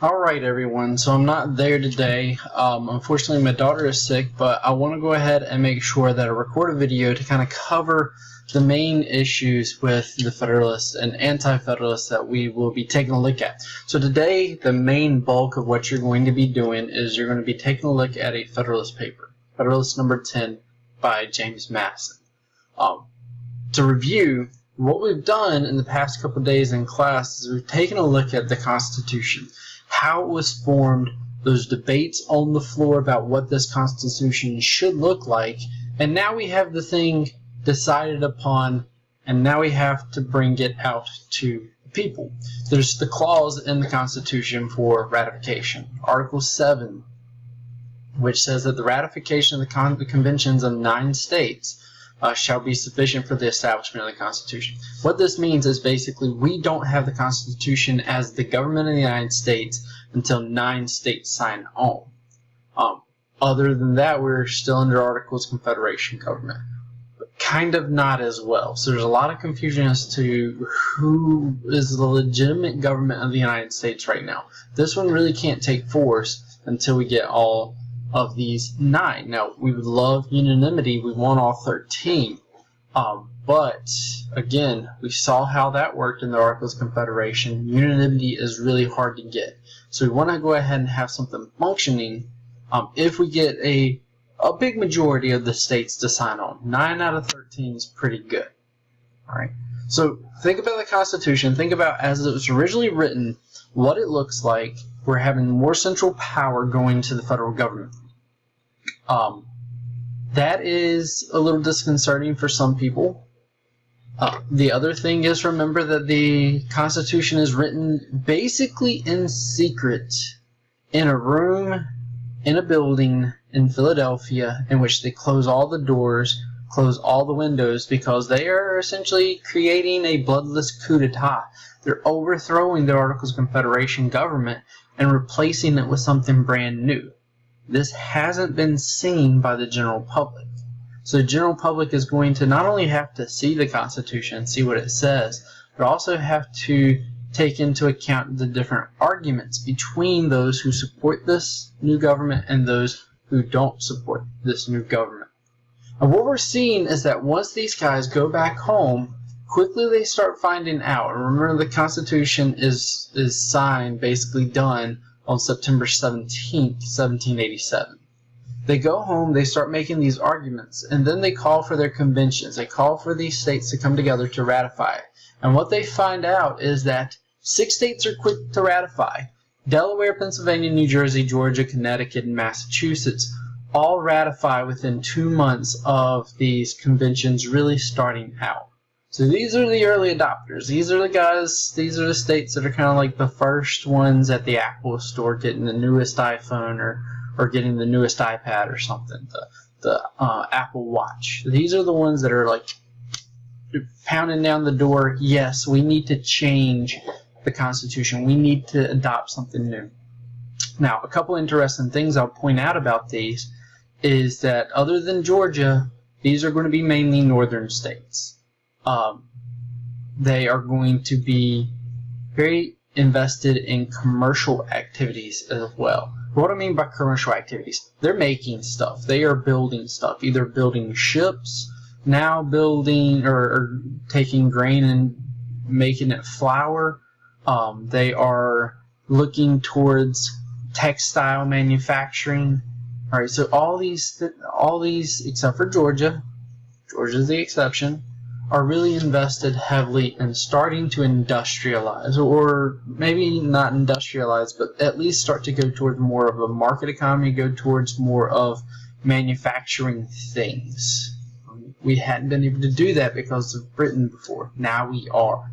Alright everyone, so I'm not there today. Unfortunately my daughter is sick, but I want to go ahead and make sure that I record a video to kind of cover the main issues with the Federalist and Anti-Federalist that we will be taking a look at. So today the main bulk of what you're going to be doing is you're going to be taking a look at a Federalist paper, Federalist number 10 by James Madison. To review, what we've done in the past couple of days in class is we've taken a look at the Constitution, how it was formed, those debates on the floor about what this Constitution should look like, and now we have the thing decided upon, and now we have to bring it out to the people. There's the clause in the Constitution for ratification, Article 7, which says that the ratification of the conventions of 9 states shall be sufficient for the establishment of the Constitution. What this means is basically we don't have the Constitution as the government of the United States until 9 states sign on. Other than that, we're still under Articles of Confederation government, but kind of not as well. So there's a lot of confusion as to who is the legitimate government of the United States right now. This one really can't take force until we get all of these 9. Now, we would love unanimity. We want all 13. But, again, we saw how that worked in the Articles of Confederation. Unanimity is really hard to get. So we want to go ahead and have something functioning if we get a big majority of the states to sign on. 9 out of 13 is pretty good. Alright. So think about the Constitution. Think about, as it was originally written, what it looks like. We're having more central power going to the federal government. That is a little disconcerting for some people. The other thing is, remember that the Constitution is written basically in secret in a room in a building in Philadelphia in which they close all the doors, close all the windows, because they are essentially creating a bloodless coup d'etat. They're overthrowing the Articles of Confederation government and replacing it with something brand new. This hasn't been seen by the general public. So the general public is going to not only have to see the Constitution and see what it says, but also have to take into account the different arguments between those who support this new government and those who don't support this new government. And what we're seeing is that once these guys go back home, quickly they start finding out. And remember, the Constitution is signed, basically done, on September 17th, 1787. They go home, they start making these arguments, and then they call for their conventions. They call for these states to come together to ratify it. And what they find out is that 6 states are quick to ratify. Delaware, Pennsylvania, New Jersey, Georgia, Connecticut, and Massachusetts all ratify within 2 months of these conventions really starting out. So these are the early adopters. These are the guys, these are the states that are kind of like the first ones at the Apple store getting the newest iPhone or getting the newest iPad or something, the Apple Watch. These are the ones that are like pounding down the door, yes, we need to change the Constitution. We need to adopt something new. Now, a couple interesting things I'll point out about these is that other than Georgia, these are going to be mainly northern states. They are going to be very invested in commercial activities as well. What I mean by commercial activities, they're making stuff. They are building stuff, either building ships, now building or taking grain and making it flour. They are looking towards textile manufacturing. All right, so all these except for Georgia, Georgia's the exception, are really invested heavily in starting to industrialize, or maybe not industrialize, but at least start to go towards more of a market economy, go towards more of manufacturing things. We hadn't been able to do that because of Britain before. Now we are.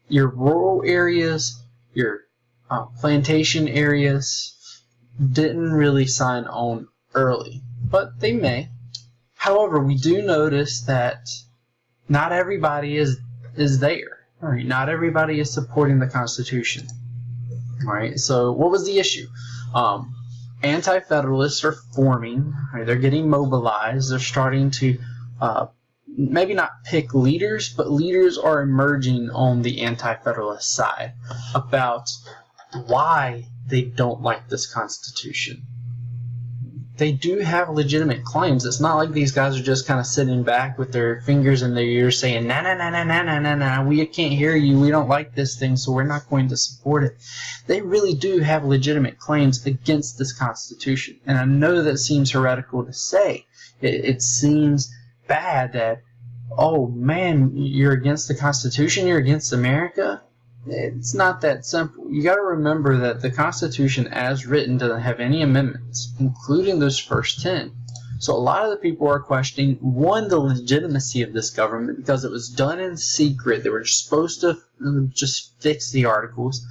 Your rural areas, your plantation areas didn't really sign on early, but they may. However, we do notice that not everybody is there. All right, not everybody is supporting the Constitution. All right, so what was the issue? Anti-Federalists are forming. Right, they're getting mobilized. They're starting to maybe not pick leaders, but leaders are emerging on the Anti-Federalist side about why they don't like this Constitution. They do have legitimate claims. It's not like these guys are just kind of sitting back with their fingers in their ears saying, nah, nah, nah, nah, nah, nah, nah, nah, we can't hear you, we don't like this thing, so we're not going to support it. They really do have legitimate claims against this Constitution. And I know that seems heretical to say. It seems bad that, oh man, you're against the Constitution, you're against America? It's not that simple. You got to remember that the Constitution as written doesn't have any amendments, including those first 10. So a lot of the people are questioning, one, the legitimacy of this government because it was done in secret. They were supposed to just fix the articles.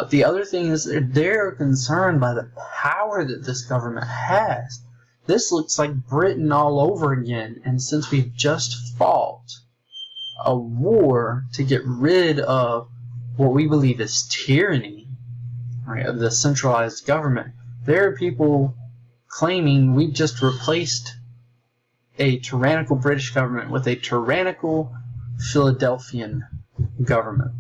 The other thing is they're concerned by the power that this government has. This looks like Britain all over again, and since we've just fought a war to get rid of what we believe is tyranny, right, of the centralized government, there are people claiming we've just replaced a tyrannical British government with a tyrannical Philadelphian government.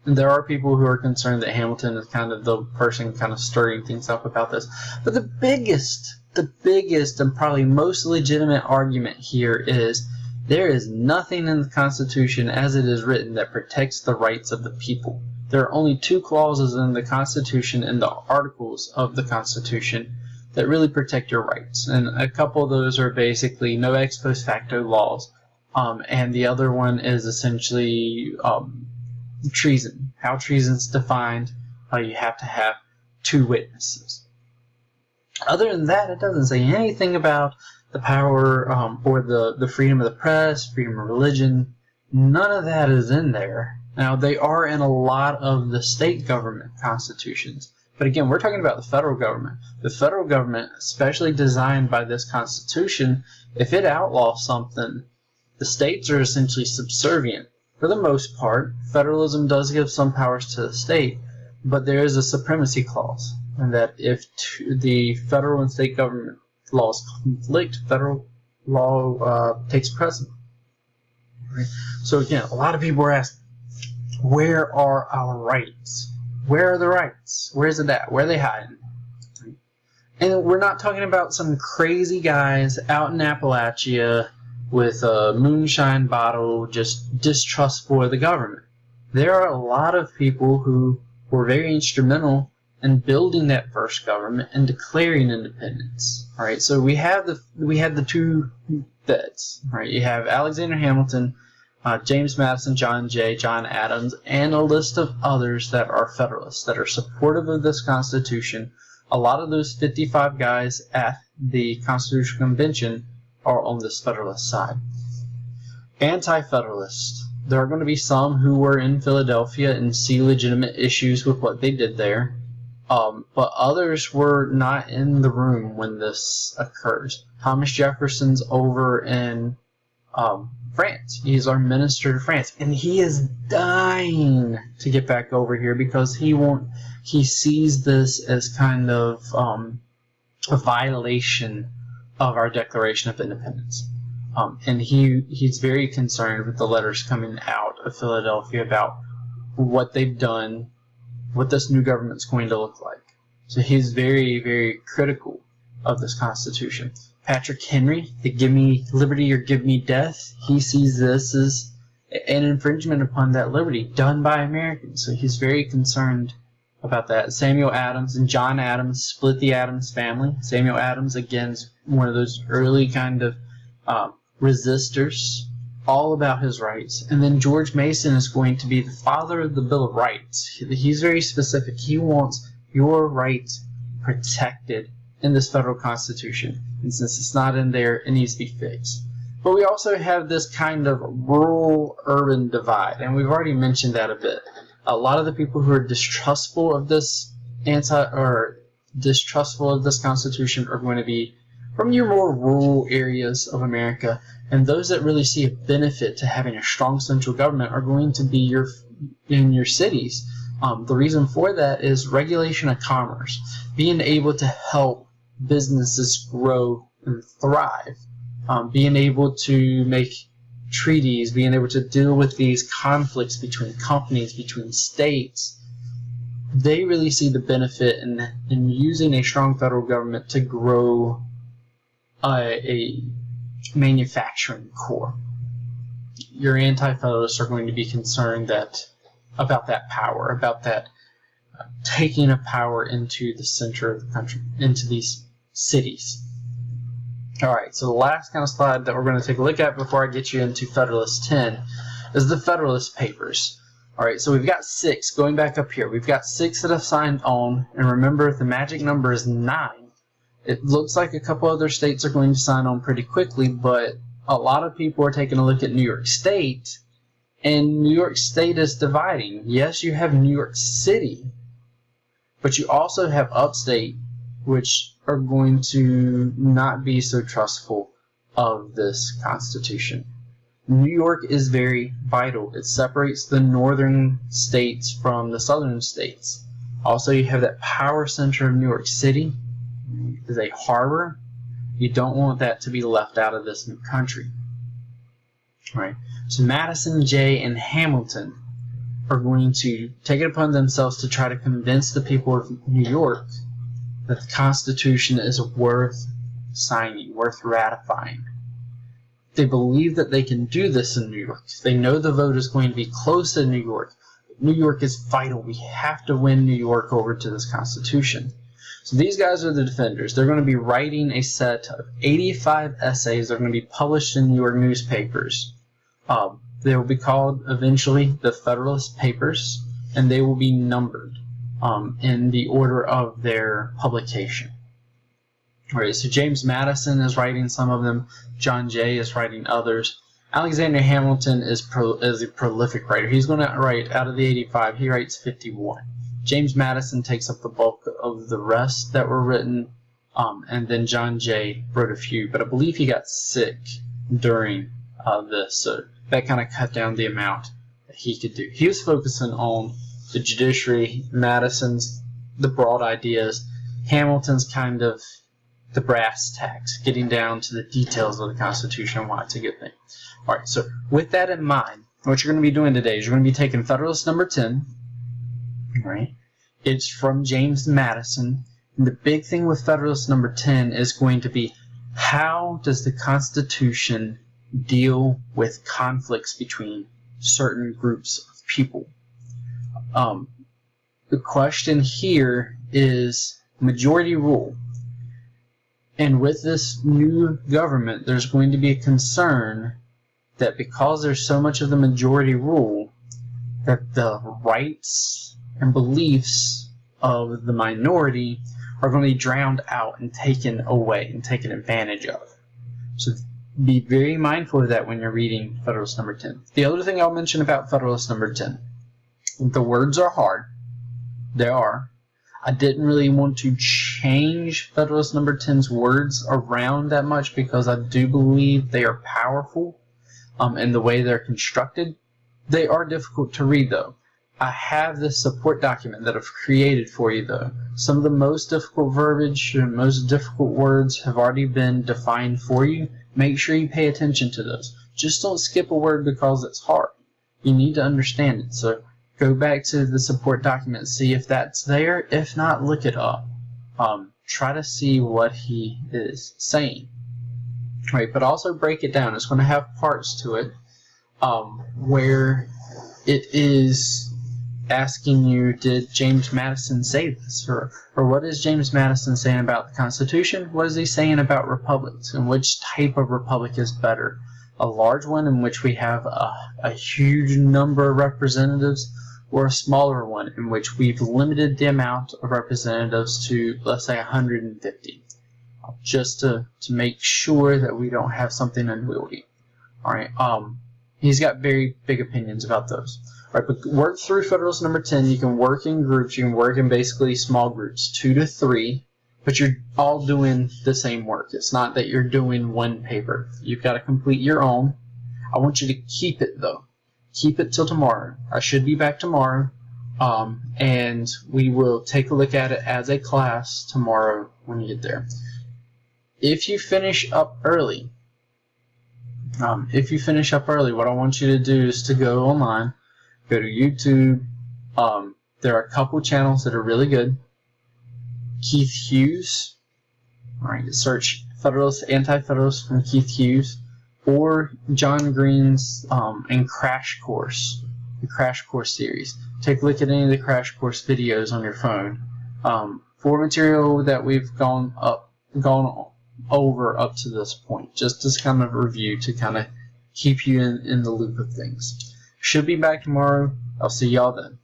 There are people who are concerned that Hamilton is kind of the person kind of stirring things up about this. But the biggest and probably most legitimate argument here is there is nothing in the Constitution as it is written that protects the rights of the people. There are only 2 clauses in the Constitution and the articles of the Constitution that really protect your rights. And a couple of those are basically no ex post facto laws. And the other one is essentially treason. How treason is defined, you have to have 2 witnesses. Other than that, it doesn't say anything about the power or the freedom of the press, freedom of religion. None of that is in there. Now, they are in a lot of the state government constitutions. But again, we're talking about the federal government. The federal government, especially designed by this Constitution, if it outlaws something, the states are essentially subservient. For the most part, federalism does give some powers to the state, but there is a supremacy clause, and that if the federal and state government laws conflict, federal law takes precedent. Right? So again, a lot of people are asking, where are our rights? Where are the rights? Where is it at? Where are they hiding? Right? And we're not talking about some crazy guys out in Appalachia with a moonshine bottle just distrustful of the government. There are a lot of people who were very instrumental in building that first government and declaring independence. All right, so we had the 2 beds. Right, you have Alexander Hamilton, James Madison, John Jay, John Adams, and a list of others that are Federalists that are supportive of this Constitution. A lot of those 55 guys at the Constitutional Convention are on this Federalist side. Anti-Federalist. There are going to be some who were in Philadelphia and see legitimate issues with what they did there. But others were not in the room when this occurs. Thomas Jefferson's over in France. He's our minister to France, and he is dying to get back over here because he sees this as kind of a violation of our Declaration of Independence. And he's very concerned with the letters coming out of Philadelphia about what they've done, what this new government's going to look like. So he's very, very critical of this Constitution. Patrick Henry, the give me liberty or give me death, he sees this as an infringement upon that liberty done by Americans. So he's very concerned about that. Samuel Adams and John Adams split the Adams family. Samuel Adams, again, is one of those early kind of resistors, all about his rights. And then George Mason is going to be the father of the Bill of Rights. He's very specific. He wants your rights protected in this federal Constitution. And since it's not in there, it needs to be fixed. But we also have this kind of rural-urban divide, and we've already mentioned that a bit. A lot of the people who are distrustful of this Constitution are going to be from your more rural areas of America, and those that really see a benefit to having a strong central government are going to be in your cities. The reason for that is regulation of commerce, being able to help businesses grow and thrive, being able to make treaties, being able to deal with these conflicts between companies, between states, they really see the benefit in using a strong federal government to grow a manufacturing core. Your anti-federalists are going to be concerned about that power, about that taking of power into the center of the country, into these cities. Alright, so the last kind of slide that we're going to take a look at before I get you into Federalist 10 is the Federalist Papers. Alright, so we've got 6 going back up here. We've got 6 that have signed on, and remember the magic number is 9. It looks like a couple other states are going to sign on pretty quickly, but a lot of people are taking a look at New York State, and New York State is dividing. Yes, you have New York City, but you also have upstate, which are going to not be so trustful of this Constitution. New York is very vital. It separates the northern states from the southern states. Also, you have that power center of New York City. It is a harbor. You don't want that to be left out of this new country. All right. So Madison, Jay, and Hamilton are going to take it upon themselves to try to convince the people of New York that the Constitution is worth signing, worth ratifying. They believe that they can do this in New York. They know the vote is going to be close in New York. New York is vital. We have to win New York over to this Constitution. So these guys are the defenders. They're going to be writing a set of 85 essays that are going to be published in New York newspapers. They will be called eventually the Federalist Papers, and they will be numbered in the order of their publication. Alright, so James Madison is writing some of them. John Jay is writing others. Alexander Hamilton is a prolific writer. He's going to write, out of the 85, he writes 51. James Madison takes up the bulk of the rest that were written, and then John Jay wrote a few, but I believe he got sick during this, so that kind of cut down the amount that he could do. He was focusing on the judiciary, Madison's the broad ideas, Hamilton's kind of the brass tacks, getting down to the details of the Constitution and why it's a good thing. Alright, so with that in mind, what you're going to be doing today is you're going to be taking Federalist number 10. Right? It's from James Madison. And the big thing with Federalist number 10 is going to be, how does the Constitution deal with conflicts between certain groups of people? The question here is majority rule. And with this new government, there's going to be a concern that because there's so much of the majority rule, that the rights and beliefs of the minority are going to be drowned out and taken away and taken advantage of. So be very mindful of that when you're reading Federalist number 10. The other thing I'll mention about Federalist number 10, the words are hard. They are. I didn't really want to change Federalist number 10's words around that much because I do believe they are powerful in the way they're constructed. They are difficult to read, though. I have this support document that I've created for you, though. Some of the most difficult verbiage and most difficult words have already been defined for you. Make sure you pay attention to those. Just don't skip a word because it's hard. You need to understand it. So go back to the support document and see if that's there. If not, look it up. Try to see what he is saying. Right, but also break it down. It's going to have parts to it where it is asking you, did James Madison say this? Or what is James Madison saying about the Constitution? What is he saying about republics? And which type of republic is better? A large one in which we have a huge number of representatives, or a smaller one in which we've limited the amount of representatives to, let's say, 150, just to make sure that we don't have something unwieldy. All right. He's got very big opinions about those. All right, but work through Federalist number 10. You can work in groups. You can work in basically small groups, 2 to 3, but you're all doing the same work. It's not that you're doing one paper. You've got to complete your own. I want you to keep it, though. Keep it till tomorrow. I should be back tomorrow, and we will take a look at it as a class tomorrow when you get there. If you finish up early, what I want you to do is to go online, go to YouTube, There are a couple channels that are really good. Keith Hughes. Alright, search Federalist, Anti-Federalist from Keith Hughes. Or John Green's and Crash Course, the Crash Course series. Take a look at any of the Crash Course videos on your phone. For material that we've gone over up to this point, just as kind of a review to kind of keep you in the loop of things. Should be back tomorrow. I'll see y'all then.